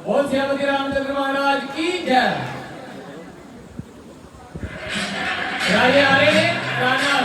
और श्रीमती रामचंद्र महाराज की जय। राजे आ रहे हैं राणा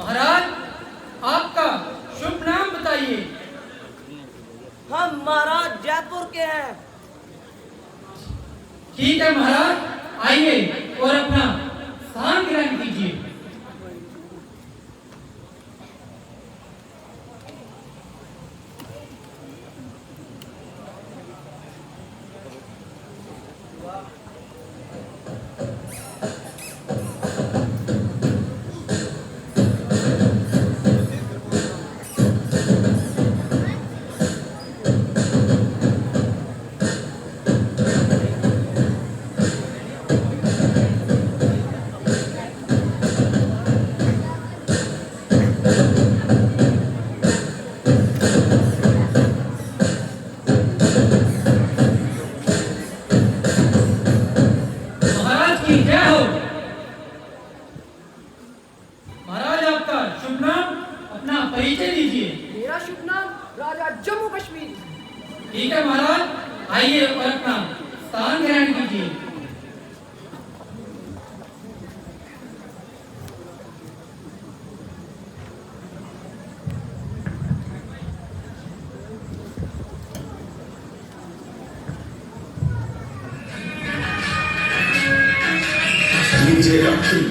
महाराज, आपका शुभ नाम बताइए। हम महाराज जयपुर के हैं। ठीक है महाराज, आइए और अपना स्थान ग्रहण कीजिए। मेरा शुभ नाम राजा जम्मू कश्मीर। ठीक है महाराज, आइए और अपना स्थान ग्रहण कीजिए। नीचे रखी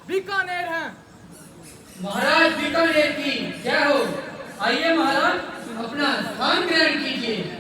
बीकानेर हैं। महाराज बीकानेर की जय हो। आइए महाराज, अपना स्थान ग्रहण कीजिए।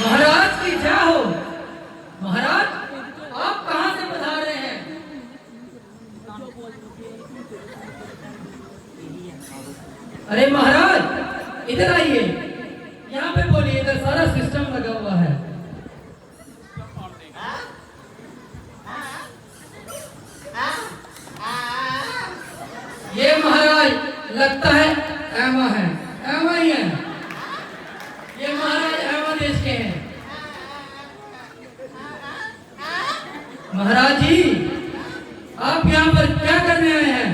महाराज की जय हो। महाराज, आप कहां से पधार रहे हैं? अरे महाराज, इधर आइए, यहाँ पे बोलिए। इधर सारा सिस्टम लगा हुआ है। ये महाराज लगता है एमा है, एमा ही है। ये महाराज एमा देश के हैं। महाराज जी, आप यहाँ पर क्या करने आए हैं?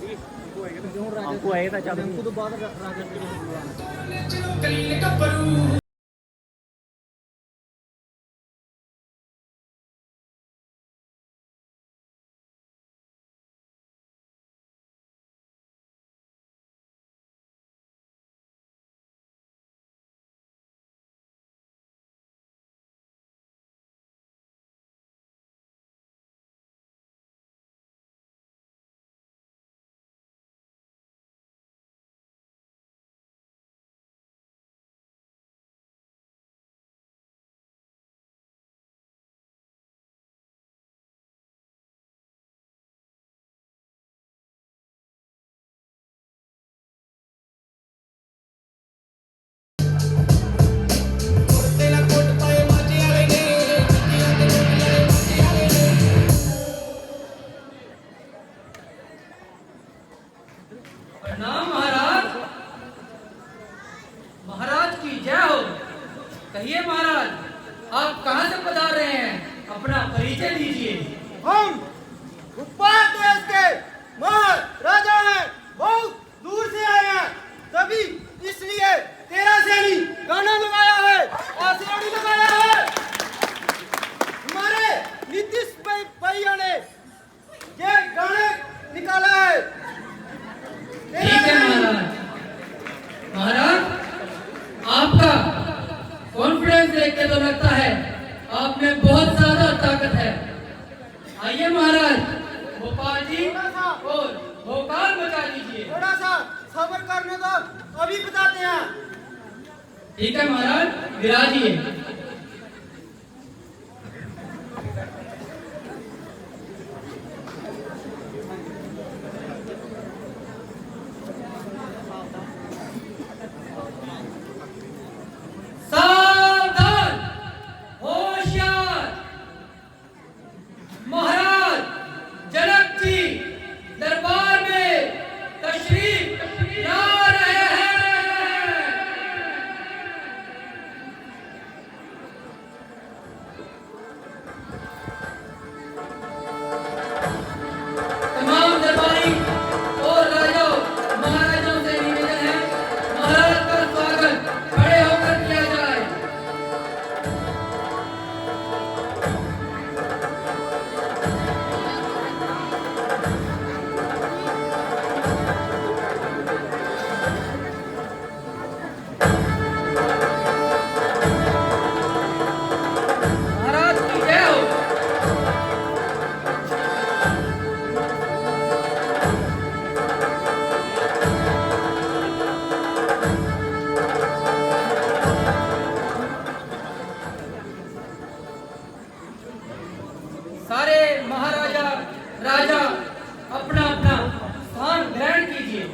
हमको आएगा था जब हमको तो बाद राजा प्रणाम महाराज। महाराज की जय हो। कहिए महाराज, आप कहाँ से पधार रहे हैं? अपना परिचय दीजिए। हम भोपाल देश के महाराजा हैं, बहुत दूर से आए हैं, तभी इसलिए तेरा सैनी गाना लगाया है, आशीर्वाद लगाया है। हमारे नीतीश भैया ने ये गाने निकाला है। ठीक है महाराज। महाराज, आपका कॉन्फिडेंस देख के तो लगता है आप में बहुत ज्यादा ताकत है। आइए महाराज, भोपाल जी और भोपाल बचा लीजिए। थोड़ा सा सब्र करने दो, अभी बताते हैं। ठीक है महाराज, विराजिए। सावधान, होशियार। महाराज जनक जी दरबार में तशरीफ ला रहे हैं। तमाम दरबारी और राजाओं महाराजाओं से निवेदन है, महाराज का स्वागत खड़े होकर किया जाए। महाराज की जय हो। सारे महाराजा राजा अपना अपना स्थान ग्रहण कीजिए।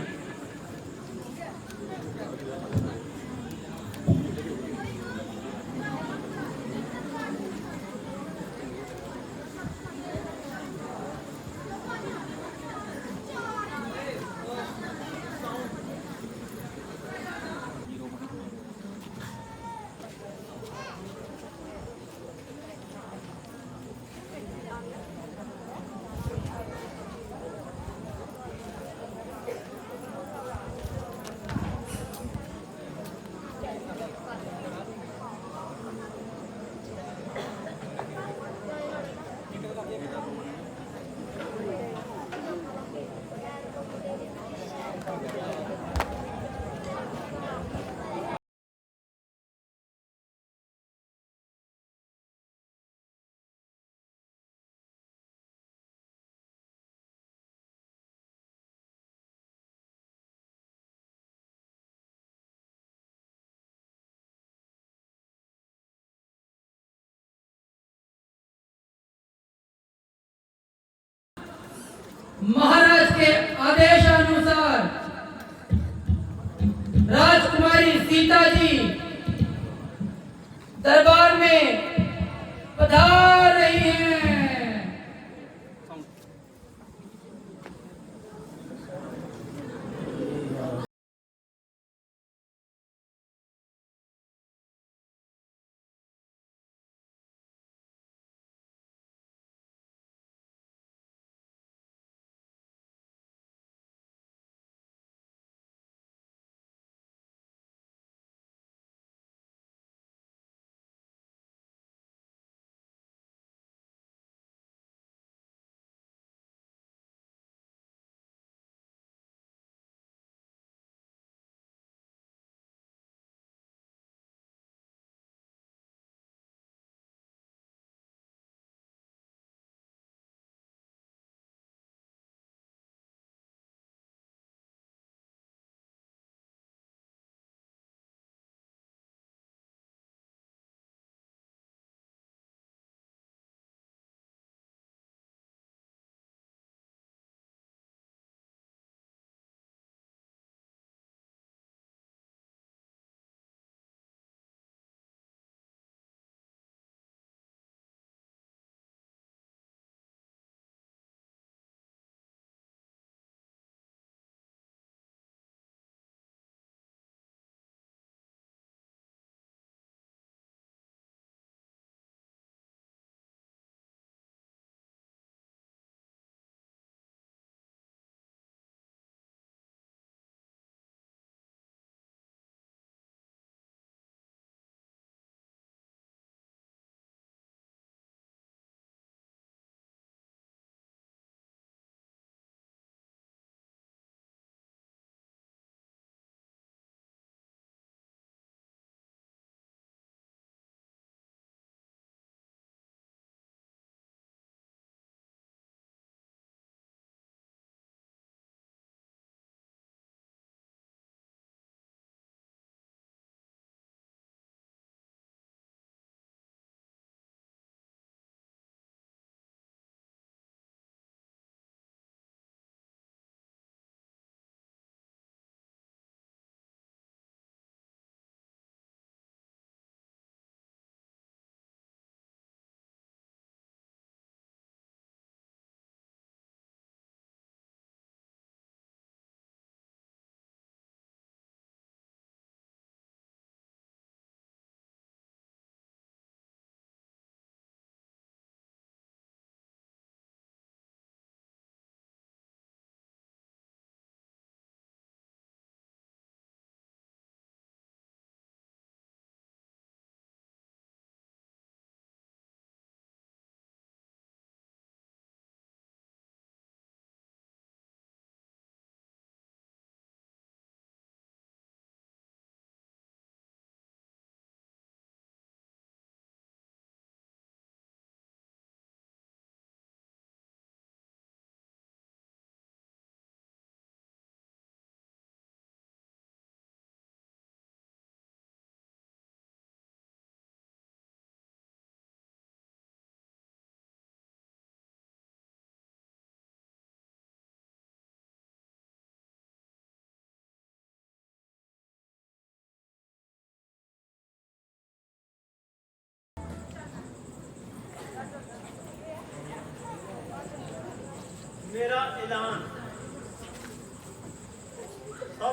महाराज के आदेशानुसार राजकुमारी सीता जी दरबार में पधार रही हैं।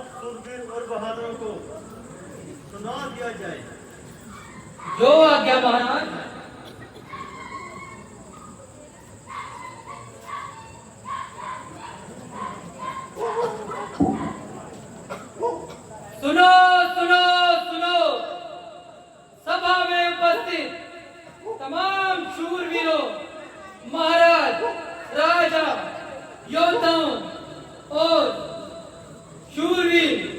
सब सूरवीर और बहादुरों को सुना दिया जाए। जो आज्ञा महाराज। सुनो सुनो सुनो, सभा में उपस्थित तमाम शूरवीरों, महाराज, राजा, योद्धाओं और शूरवीर,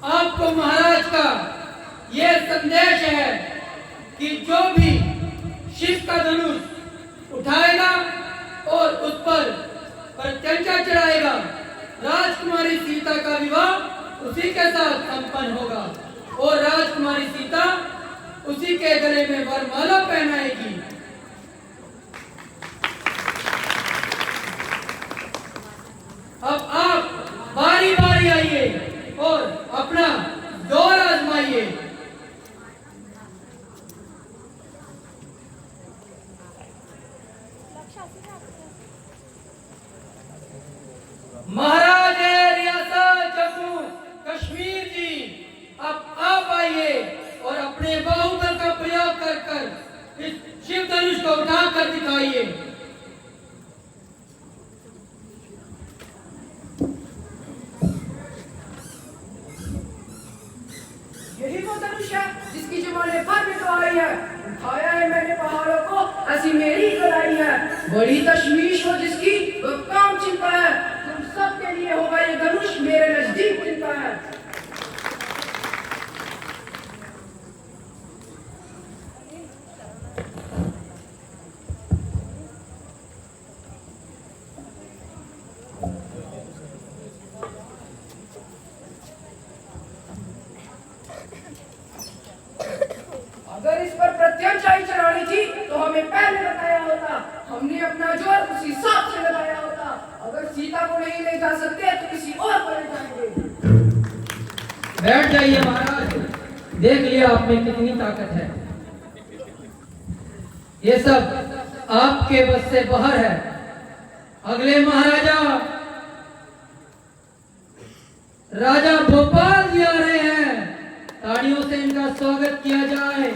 आपको महाराज का यह संदेश है कि जो भी शिव का धनुष उठाएगा और उस पर प्रत्यंचा चढ़ाएगा, राजकुमारी सीता का विवाह उसी के साथ संपन्न होगा और राजकुमारी सीता उसी के गले में वरमाला पहनाएगी। अब आप बारी बारी आइए और अपना जोर आजमाइए। महाराज रियासत जम्मू कश्मीर जी, अब आप आइए और अपने बाहुबल का प्रयोग कर इस शिव धनुष को उठाकर दिखाइए। यही वो धनुष है जिसकी जमाने भर में तो आई है। उठाया है मैंने पहाड़ों को, ऐसी मेरी कलाई है। बड़ी तशवीश हो जिसकी वो काम चिंता है। तुम सबके लिए होगा ये धनुष मेरे नजदीक चिंता है। अगर इस पर प्रत्यंचाई चढ़ानी थी तो हमें पहले बताया होता, हमने अपना जोर उस हिसाब से लगाया होता। अगर सीता को नहीं ले जा सकते तो किसी और को ले जाएंगे। बैठ जाइए महाराज, देख लिया आप में कितनी ताकत है। ये सब आपके बस से बाहर है। अगले महाराजा राजा भोपाल जी आ रहे हैं, ताड़ियों से इनका स्वागत किया जाए।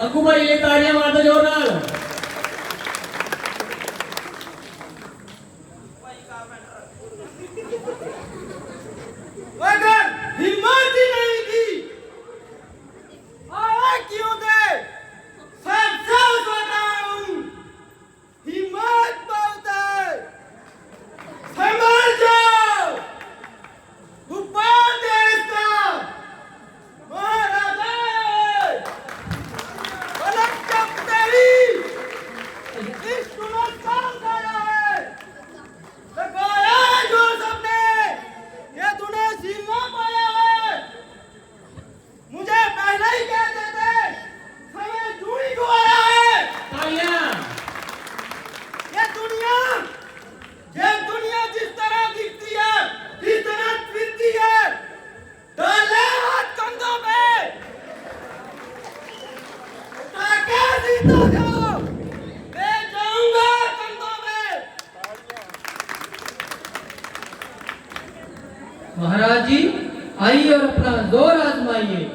अग्गू भाई ये तालियां मार दो जोर नाल। अगर हिम्मत ही नहीं थी, क्यों थे? सब साफ बताऊं, हिम्मत बहुत है। समझ जाओ, ऊपर देश का महाराजा है। पलक जब तेरी इस सुनत काम करा है, लगाया है जो सबने, ये तूने सीमा पाया है। मुझे पहले ही कहते थे, समय दूरी को आया है। तालियां। ये दुनिया जिस तरह दिखती है, जिस तरह फिरती है, डाले हाथ कंधों पे, उठाके सीधा जाओ, ले जाऊंगा कंधों पे। महाराज जी आइए और अपना जोर आजमाइए।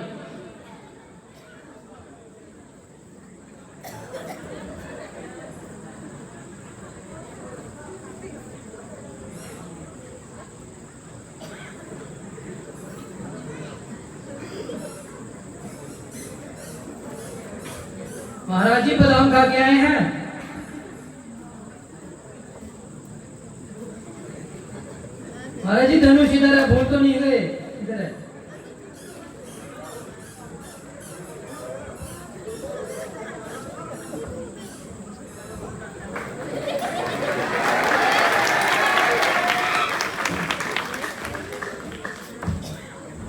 महाराज जी बादाम खा के आए हैं। महाराज जी धनुष इधर है, भूल तो नहीं गए? इधर है।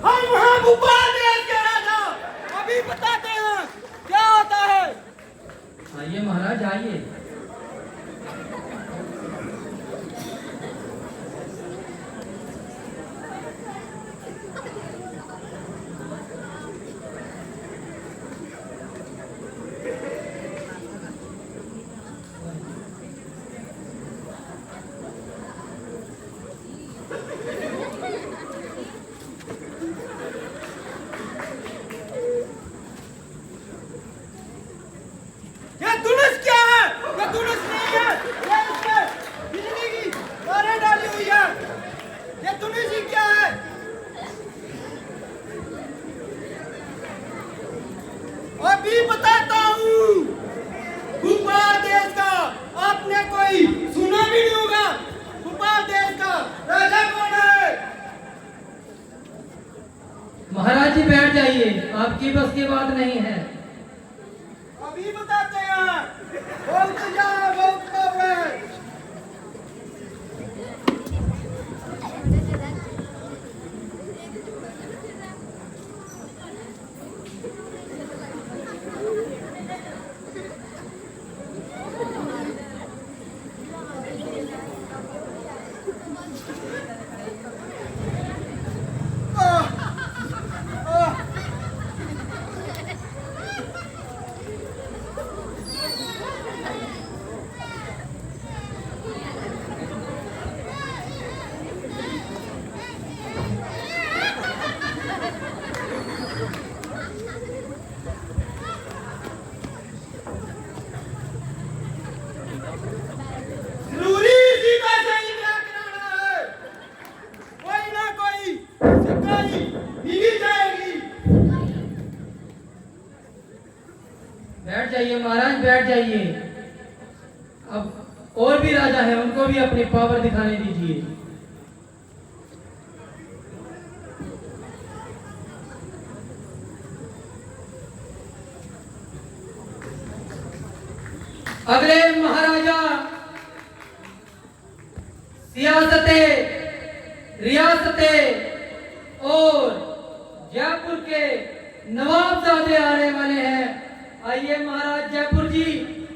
हम हैं भोपाल देश के राजा, अभी बताते हैं क्या होता है। आइए महाराज आइए। ये धनुष क्या है? ये धनुष नहीं है, ये इसमें बिजली की तारें डाली हुई है। ये धनुष ही क्या है? अभी बताता हूँ। भोपाल देश का आपने कोई सुना भी नहीं होगा। भोपाल देश का राजा कौन है? महाराज जी बैठ जाइए, आपकी बस की बात नहीं है। अभी बताते हैं। बहुत जा, बहुत कब है। जरूरी इसी का सही ब्याह कराना है। कोई ना कोई शिकायत मिल ही जाएगी। बैठ जाइए महाराज, बैठ जाइए। अब और भी राजा हैं, उनको भी अपनी पावर दिखाने दीजिए। अगले महाराजा सियासते, रियासते और जयपुर के नवाबजादे आने वाले हैं। आइए महाराज जयपुर जी,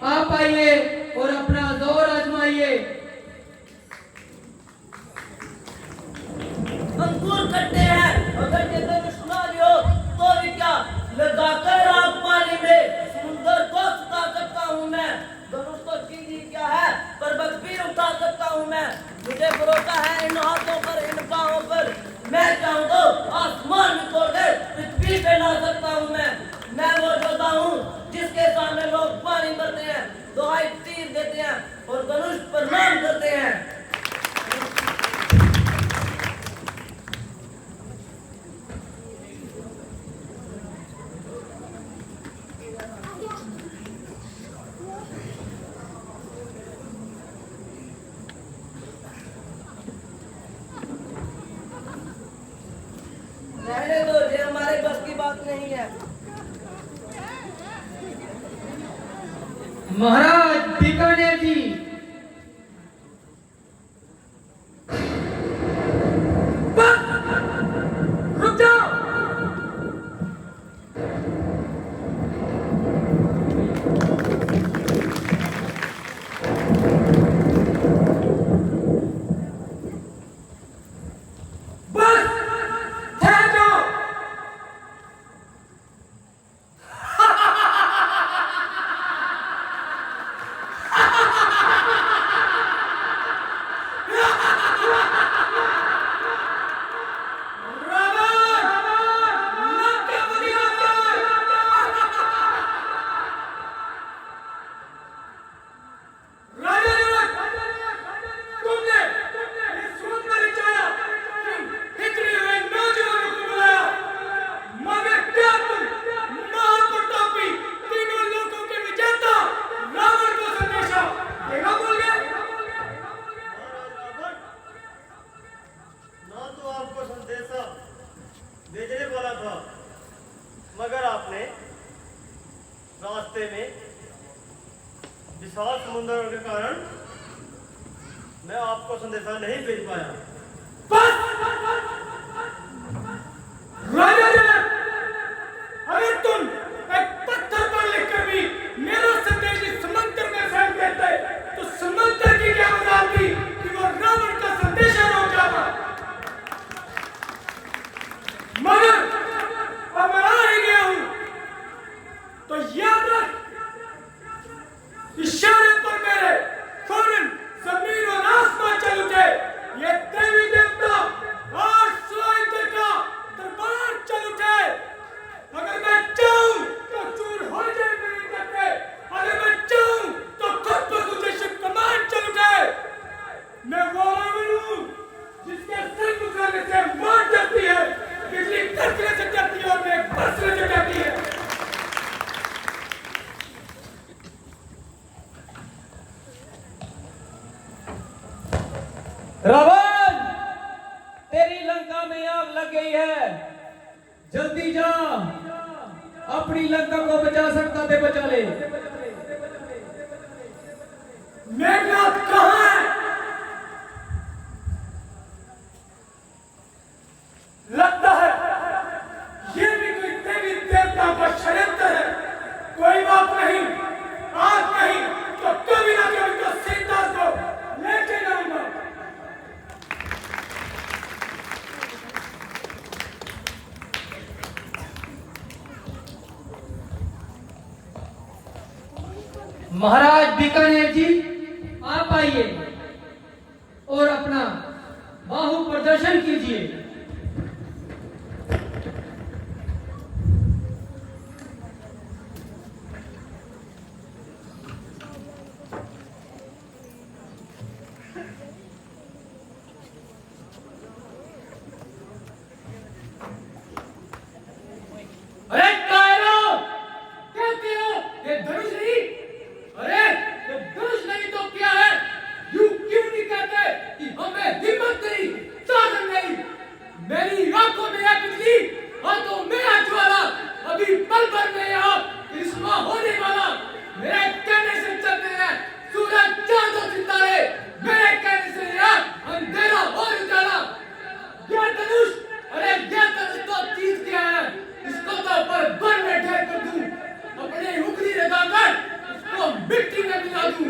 आप आइए और अपना जोर आजमाइए। अंकुर करते हैं, अगर ये मैंने सुना लियो तो भी क्या लगाकर आग पानी में समुंदर को सुखा सकता हूँ मैं। धनुष तो चीज ही क्या है, पर्वत भी उठा सकता हूँ मैं। मुझे भरोसा है इन हाथों पर, इन पाँवों पर। मैं चाहूँ तो आसमान में तोड़ कर पृथ्वी पे ला सकता हूँ मैं वो योद्धा हूँ जिसके सामने लोग पानी भरते हैं, दुहाई तीर देते हैं और धनुष प्रणाम करते हैं। रहने दो, ये हमारे बस की बात नहीं है। महाराज बीकानेर जी, रुक जाओ। बस ठहर जाओ। रास्ते में विशाल समुद्र के कारण मैं आपको संदेशा नहीं भेज पाया। राजा जनक, अगर तुम एक पत्थर पर लिखकर भी मेरा संदेश इस समुद्र में फेंक देते तो समुद्र की क्या मजाल थी कि वो रावण का संदेश रोक जाता। मगर अब मैं आ ही गया हूं तो याद रख, इशारे पर मेरे फौरन जमीन और आसमान चल उठे। ये देवी देवता और स्वाइंद्र का दरबार चल उठे। अगर मैं चाहूं तो चूर हो जाए मेरी करके, अगर मैं चाहूं तो खुद ब खुद कमान चल उठे। मैं वो रावण हूं जिसके सिर उखाड़ने से मार जाती है, बिजली कड़कने से जाती है और मैं बरसने से जाती है। रावण, तेरी लंका में आग लग गई है, जल्दी जा, अपनी लंका को बचा सकता थे बचा ले। मेघनाथ कहाँ है? लगता है ये भी कोई देवी देवता का षड्यंत्र है। कोई बात नहीं, आज नहीं तो कभी ना कभी तो सीता को लेके जाऊंगा। महाराज बीकानेर जी, आप आइए और अपना बाहु प्रदर्शन कीजिए। अरे कायरो, कहते हो ये धनुष नहीं? अरे ये धनुष नहीं तो क्या है? यू क्यों नहीं कहते कि हमें हिम्मत नहीं, साधन नहीं? मेरी आंखों में है बिजली, हाथों में है ज्वाला, अभी पल भर में यहाँ करिश्मा होने वाला। मेरे कहने से चलते हैं सूरज, चांद और सितारे, मेरे कहने से यहाँ अंधेरा और उजाला। क्या धनुष? अरे क्या धनुष तो चीज क्या है? इसको तो पर भर में ढेर कर दूं, अपनी उंगली लगाकर इसको मिट्टी में मिला दूं।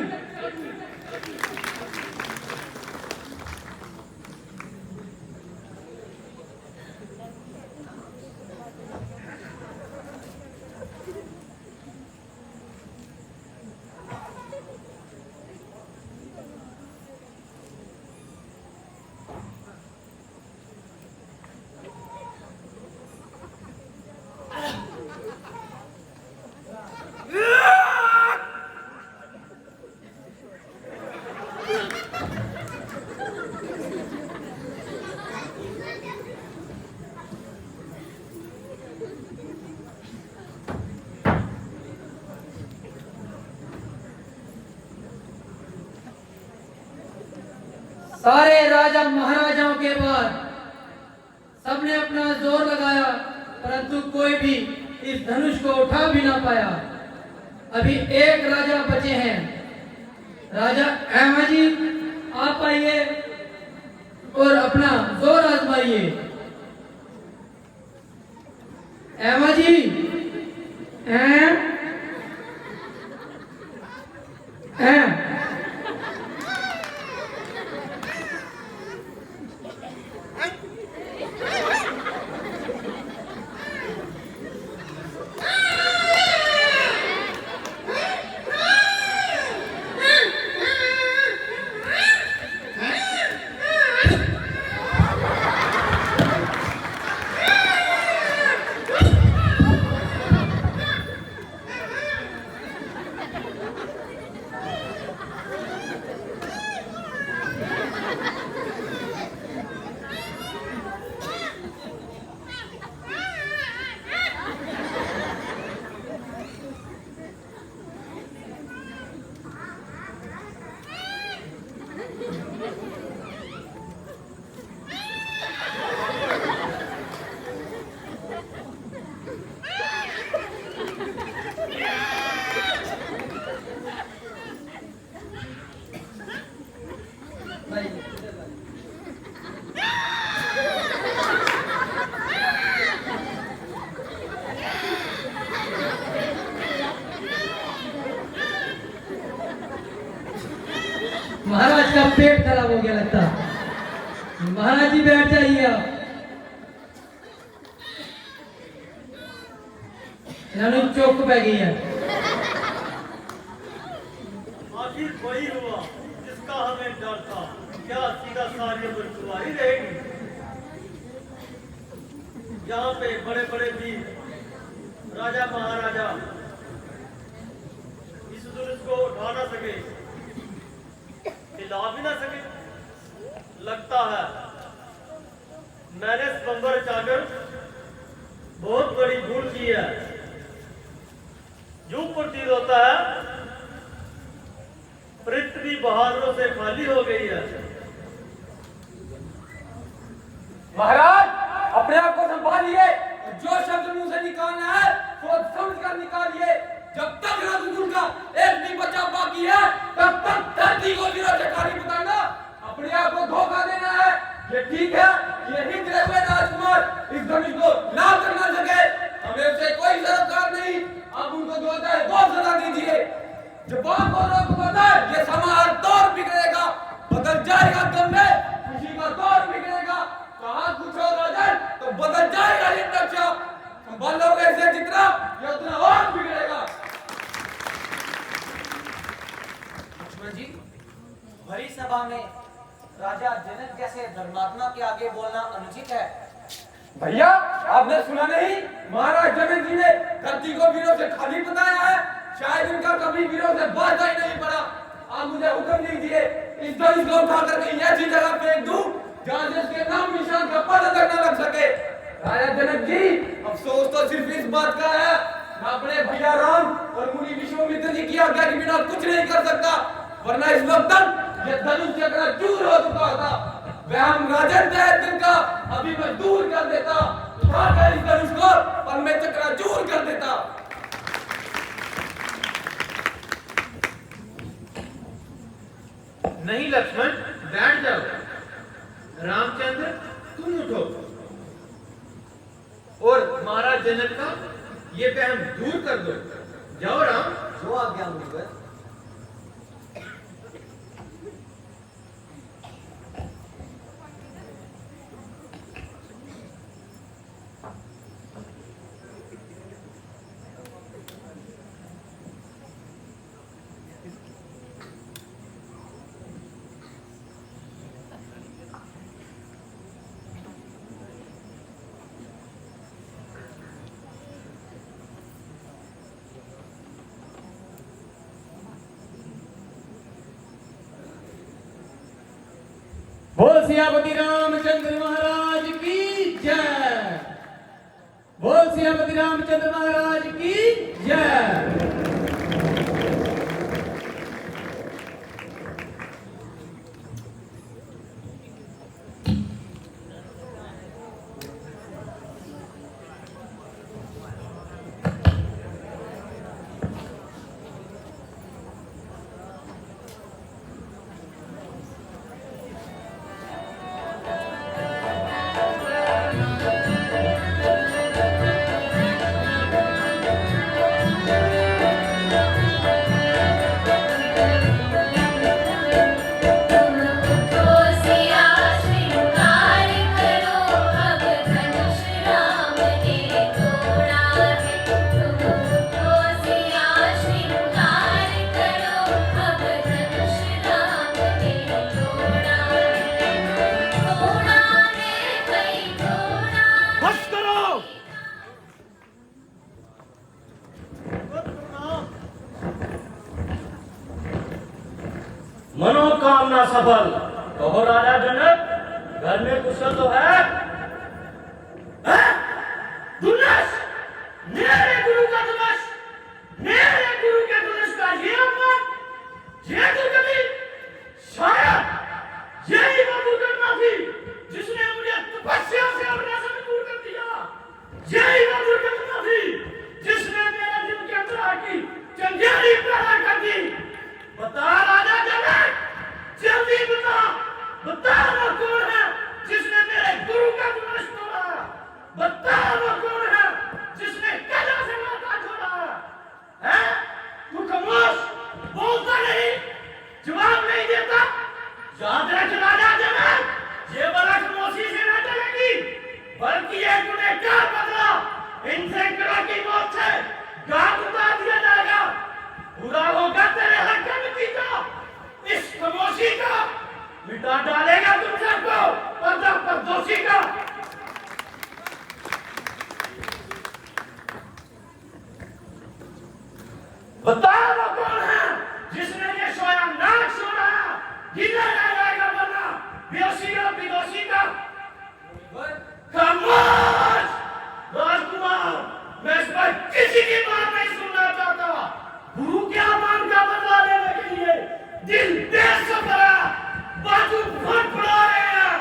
सारे राजा महाराजाओं के बाद सबने अपना जोर लगाया, परंतु कोई भी इस धनुष को उठा भी ना पाया। अभी एक राजा बचे हैं। राजा अहमद जी, आप आइए और अपना जोर आजमाइए। अहमद जी, महाराज का पेट खराब हो गया लगता। महाराज जी बैठ जाइए आप। इन्होंने चौक पै गई है। आखिर वही हुआ जिसका हमें डर था। क्या सीधा सारी उम्र तुम्हारी रहेगी? यहाँ पे बड़े बड़े वीर राजा महाराजा इस जुल्म को उठा ना सके, हिला भी ना सके। लगता है मैंने स्वयंवर चाकर बहुत बड़ी भूल की है। यूं प्रतीत होता है पृथ्वी बहादुरों से खाली हो गई है। महाराज अपने आप को संभालिए, जो शब्द मुंह से निकालना है सोच समझ कर निकालिए। जब तक रसूल का एक भी बच्चा बाकी है तब तक धरती को वीरों से खाली बताना अपने आप को धोखा देना है। ये ठीक है ये हिजरे हुए राजकुमार इस धनुष को लाल कर ना सके, हमें उससे कोई सरोकार नहीं। अब उनको जो होता है वो सजा दीजिए। जब बहुत को पता है ये समा हर दौर बिगड़ेगा, बदल जाएगा दम में खुशी का दौर बिगड़ेगा। कहा कुछ और राजन तो बदल जाएगा ये नक्शा। संभालोगे इसे जितना ये उतना और बिगड़ेगा। लक्ष्मण जी, भरी सभा में राजा जनक जैसे धर्मात्मा के आगे बोलना अनुचित है। भैया आपने सुना नहीं, महाराज जनक जी ने धरती को वीरों से खाली बताया है। शायद इनका कभी वीरों से बात ही नहीं पड़ा। आप मुझे हुक्म दीजिए इस धनुष को उठाकर कहीं ऐसी जगह फेंक दूं जहां से इसके नाम निशान का पता तक न लग सके। राजा जनक जी अफसोस तो सिर्फ इस बात का है मैं अपने भैया राम और मुनि विश्वामित्र जी की आज्ञा के बिना कुछ नहीं कर सकता, वरना इस वक्त तक ये धनुष चकनाचूर हो चुका था। वह हम राजन थे दिल का अभी मैं दूर कर देता, उठाकर इस धनुष को और मैं चकनाचूर कर देता। नहीं लक्ष्मण, बैठ जाओ। रामचंद्र तुम उठो और महाराज जनक का ये वहम दूर कर दो। जाओ राम। जो आज्ञा मुनिवर। बोल सियापति रामचंद्र महाराज की जय। बोल सियापति रामचंद्र महाराज की जय। मनोकामना सफल। कहो राजा जनक, घर में कुशल तो है? धनुष, मेरे गुरु का धनुष, मेरे गुरु के धनुष का ये अपमान, ये दुर्गति, शायद यही वो दुर्घटना थी जिसने मुझे तपस्या से अभिलाषा में दूर कर दिया। यही वो दुर्घटना थी जिसने मेरे दिल के अंदर आकी चंदेरी पैदा कर दी। बता राजा जनक, जल्दी बता, बता वो कौन है जिसने मेरे गुरु बताओ वो कौन है जिसने ये सोया नाक सोना गिरने जाएगा वरना बेहोशी और बेहोशी का खामोश राजकुमार, मैं इस पर किसी की बात नहीं सुनना चाहता। गुरु के आह्वान का बदला लेने के लिए दिल देश से भरा, बाजू फट पड़ा रहे हैं,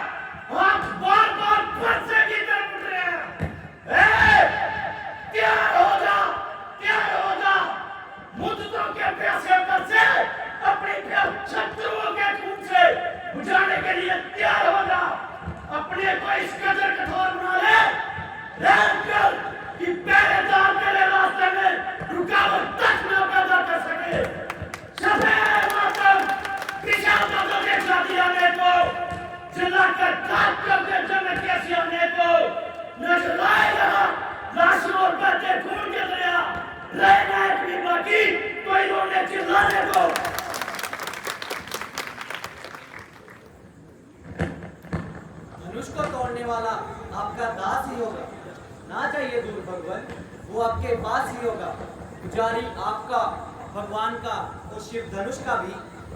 हाथ बार बार फट से की तरफ उठ रहे हैं। तैयार हो जा, तैयार हो जा, मुद्दों के प्यासे पर से अपने शत्रुओं के खून से बुझाने के लिए तैयार हो जा। अपने को इस कदर कठोर बना ले कि पहरेदार तेरे रास्ते में रुकावट तक न पैदा कर सके। सफेद मातम विशाल मातम के साथी आने को चिल्लाकर काट कर दे जन्नत कैसी आने को नजर आएगा लाशों और बहते खून के दरिया रहना है भी बाकी कोई रोने चिल्लाने को। धनुष को तोड़ने वाला आपका दास ही होगा, ना चाहिए दूर भगवान, वो आपके पास ही होगा। पुजारी आपका, भगवान का और शिव धनुष का भी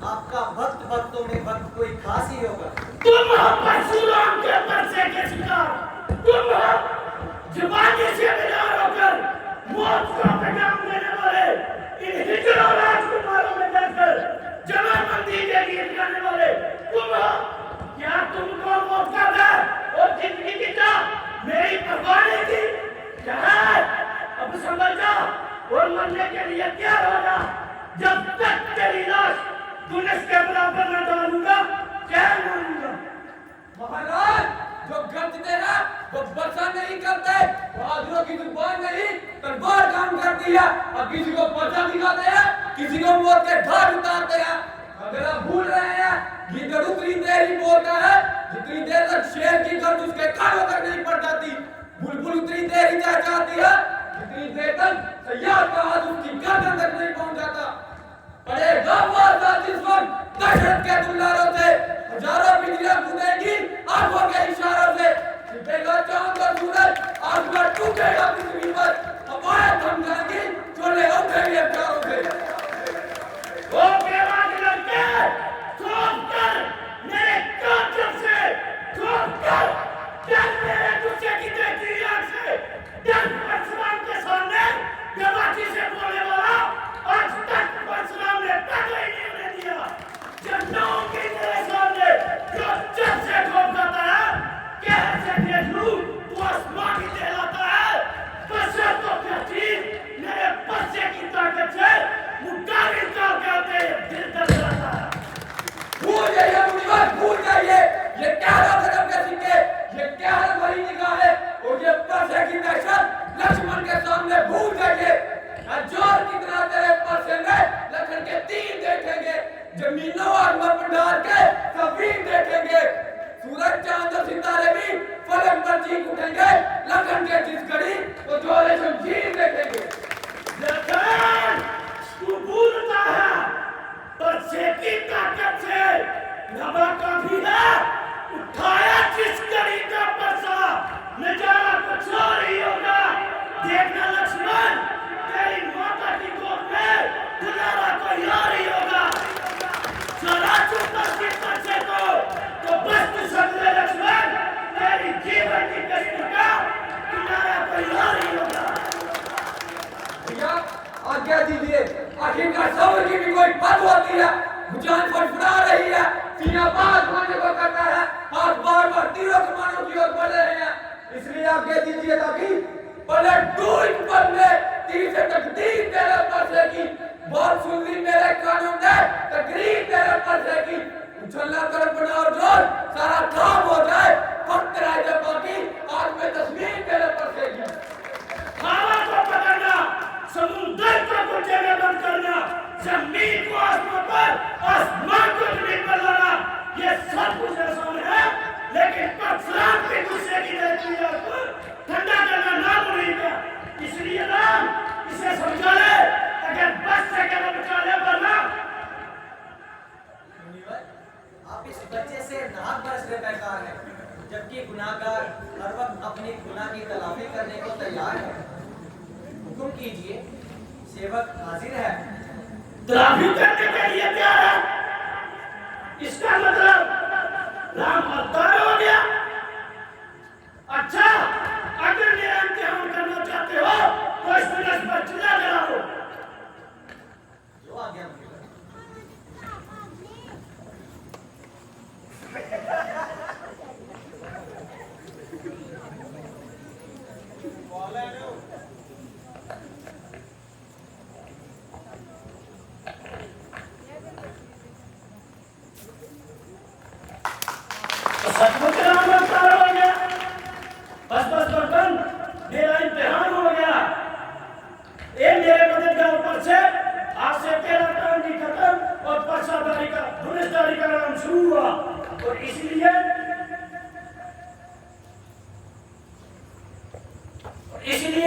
आपका भक्त भक्तों में भक्त कोई खास ही होगा। तुम हो परशुराम के परसे के शिकार, तुम हो जवानी से बिलार होकर मौत का पैगाम देने वाले इन हिजड़ों राजकुमारों में बैठकर जमाबंदी के गीत गाने वाले तुम हो। क्या तुमको मौत का डर और जिंदगी की चाह मेरी परवाह नहीं थी? क्या है? अब समझ जा और मरने के लिए तैयार हो जा। जब तक तेरी लाश धनुष के बराबर न डालूंगा क्या मानूंगा। महाराज, जो गलते हैं वो वर्षा नहीं करते, बहादुरों की जुबान नहीं तलवार काम करती है। और किसी को पर्चा दिखाते हैं, किसी को मौत के घाट उतारते हैं। अगर आप भूल रहे हैं, गिद्दड़ उतनी देर ही बोलता है जितनी देर तक शेर की गर्द उसके कानों तक नहीं पड़ जाती। बुलबुल उतनी देर ही चहचहाती है जितनी देर तक सयाद का हाथ उसकी गर्दन तक नहीं पहुंच जाता। पड़ेगा वादा जिस वक्त दशरथ के दुलारों से हजारों बिजलियां कूदेंगी आंखों के इशारों से। छिपेगा चांद और सूरज, आसमान टूटेगा पृथ्वी पर, हवाएं थम जाएंगी, चोले उठेंगे चारों से। ओ बेवाक लड़के, सोच कर मेरे कांचन से, सोच कर डर मेरे गुस्से की देखती आंख से, डर परशुराम के सामने बेबाकी से बोलने वाला आज तक परशुराम ने पैदा ही नहीं होने दिया। जन्नों के तेरे सामने जो जब से खोप जाता है, कैसे देख लूं तू आसमान ही कहलाता है। बसे तो क्या चीज मेरे बच्चे की ताकत से मुकाबले करते दिल दर्द जाता है। भूल जाइए मुनिवर, भूल जाइए ये क्या धर्म के सिक्के, ये क्या भरी निगाहें और ये परसे की दहशत लक्ष्मण के सामने भूल जाइए। जोर कितना तेरे परसे में लखन के तीर देखेंगे, जमीनों और मर डाल के सफीन देखेंगे। सूरज चांद और सितारे भी फलक पर चीख उठेंगे, लखन के जिस घड़ी वो जोरे शमशीर देखेंगे। लखन, तू भूलता है परसे की ताकत से नबा काफी है। उठाया जिस घड़ी का परसा नजारा कुछ और ही होगा। देखना लक्ष्मण, तेरी माता की गोद में दुलारा कोई और ही होगा। चला चुप के परसे को तो बस तू समझ ले लक्ष्मण, तेरी जीवन की कष्ट का दुलारा कोई और ही होगा। भैया आज्ञा दीजिए, आखिरकार सब्र की भी कोई बात होती है। जान फड़फड़ा रही है, सीना बात मारने को करता है, हाथ बार बार तीरों कमानों की ओर बढ़ रहे हैं। इसलिए आज्ञा दीजिए ताकि पलट दूर पर में तीर से तकदीर तेरे परसे की बहुत सुन ली मेरे कानों ने तकरीर तेरे परसे की। उछलना कर बना और जोर सारा काम हो जाए, वक्त रह जाए बाकी आज में तस्वीर तेरे परसे की। हवा को पकड़ना, समुद्र को कुछ जगह बंद करना, जमीन को आसमान पर, आसमान को जमीन पर लाना, ये सब कुछ आसान है। लेकिन परशुराम के गुस्से की रहती है को ठंडा करना नामुमकिन है। इसलिए राम इसे समझा ले, अगर बस से कदम बचा ले वरना। मुनिवर, आप इस बच्चे से नाक बरसने बेकार है, जबकि गुनाहगार हर वक्त अपनी गुनाह की तलाफी करने को तैयार है। हुक्म कीजिए, सेवक हाजिर है। द्रावी करने के लिए तैयार है। इसका मतलब राम अवतार हो गया। अच्छा, अगर मेरा इम्तिहान करना चाहते हो तो इस मिनट पर चुना करा लो। जो आ गया मुझे। तो सचमुच राम अवतार हो गया। बस बस बर्तन, मेरा इम्तिहान हो गया। ये मेरे मददगार पर से आज से तेरा काम भी खत्म और पर्चादारी का धुनेदारी का काम शुरू हुआ। और इसलिए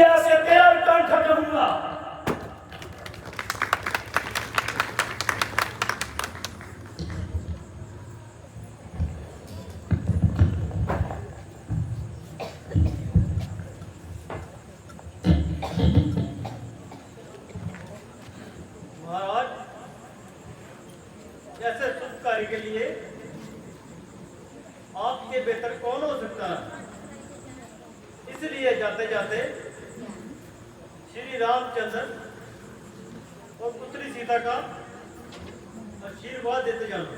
आज से तेरा काम खत्म हुआ। महाराज, जैसे शुभ कार्य के लिए आपके बेहतर कौन हो सकता है, इसलिए जाते जाते श्री रामचंद्र और पुत्री सीता का आशीर्वाद देते जाना।